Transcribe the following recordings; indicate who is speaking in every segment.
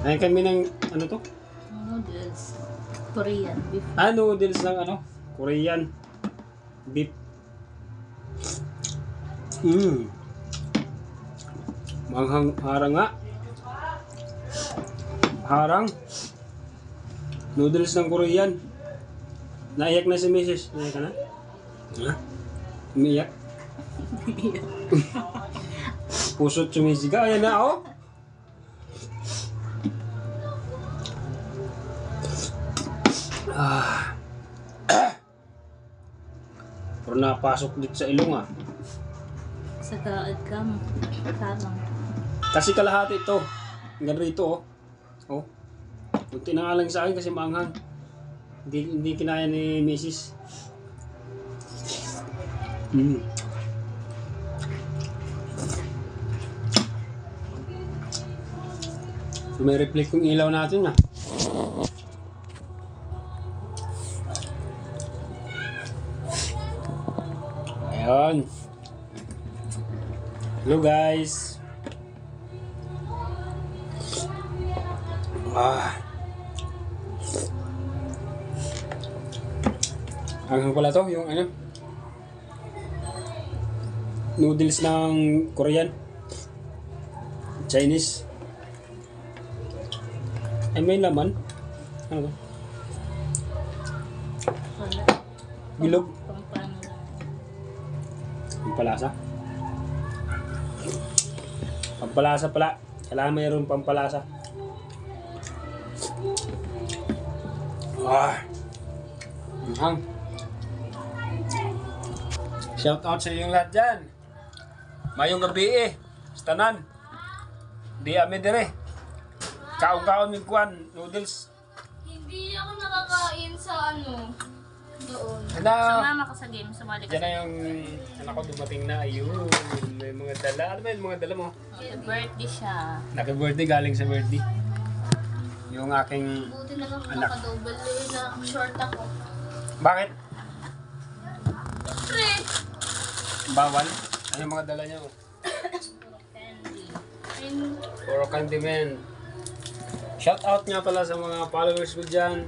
Speaker 1: Ayun kami ng, ano to?
Speaker 2: Noodles. Korean beef.
Speaker 1: Noodles ng ano? Korean beef. Manghang harang nga. Harang. Noodles ng Korean. Naiyak na si Mrs. Naiyak ka na? Ha? Umiyak? Puso't sumisiga. Ayan na, oh. Pero napasok dito sa ilong, ah.
Speaker 2: Sa kaad ka mo. Karang.
Speaker 1: Kasi kalahati ito. Hanggang rito, oh. Oh. Kunti na nga lang sa akin kasi maanghang. Hindi kinaya ni Mrs. May reflect yung ilaw natin, ah. Ayan. Hello guys. Anghang pala to, yung ano, noodles ng Korean, Chinese. Ay, may laman. Ano ba?
Speaker 2: Wala.
Speaker 1: Bilog.
Speaker 2: Pampano lang.
Speaker 1: Pampalasa. Pampalasa pala. Kailangan mayroon pampalasa. Anghang. Shout out sa inyong lahat dyan. Mayong gabi sa tanan. Di ame dire. Kaon-kaon ng kuwan, noodles.
Speaker 3: Hindi ako nakakain sa ano, doon.
Speaker 2: Sumama ka sa game, sumali ka
Speaker 1: Diyan
Speaker 2: sa
Speaker 1: na yung anak ko dumating na. Ayun, may mga dala. Ano ba yung mga dala mo?
Speaker 2: game. Birthday siya.
Speaker 1: Naka-birthday, galing sa birthday. Yung aking...
Speaker 3: Buti na lang
Speaker 1: Anak.
Speaker 3: naka-double na short ako.
Speaker 1: Bakit?
Speaker 3: Pre!
Speaker 1: Bawal? Ano yung mga dala niya? Oh?
Speaker 2: Candy.
Speaker 1: Puro candy man. Shout out nga pala sa mga followers ko dyan.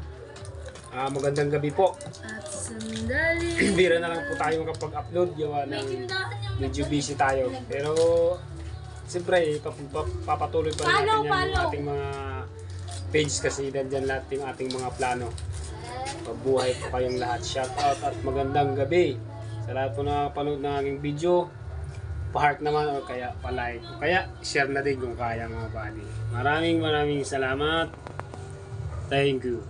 Speaker 1: Magandang gabi po.
Speaker 3: At sandali.
Speaker 1: Bira na lang po tayo makapag-upload. Gawa
Speaker 3: May
Speaker 1: ng
Speaker 3: tindahan yung
Speaker 1: medyo busy tayo. Pero siyempre, papatuloy pa rin natin yan yung ating mga page kasi nandyan lahat yung ating mga plano. Mabuhay po kayong lahat. Shout out at magandang gabi. Sa lahat po na panood ng aking video, pa-heart naman o kaya pa-like. O kaya share na din kung kaya mga buddy. Maraming salamat. Thank you.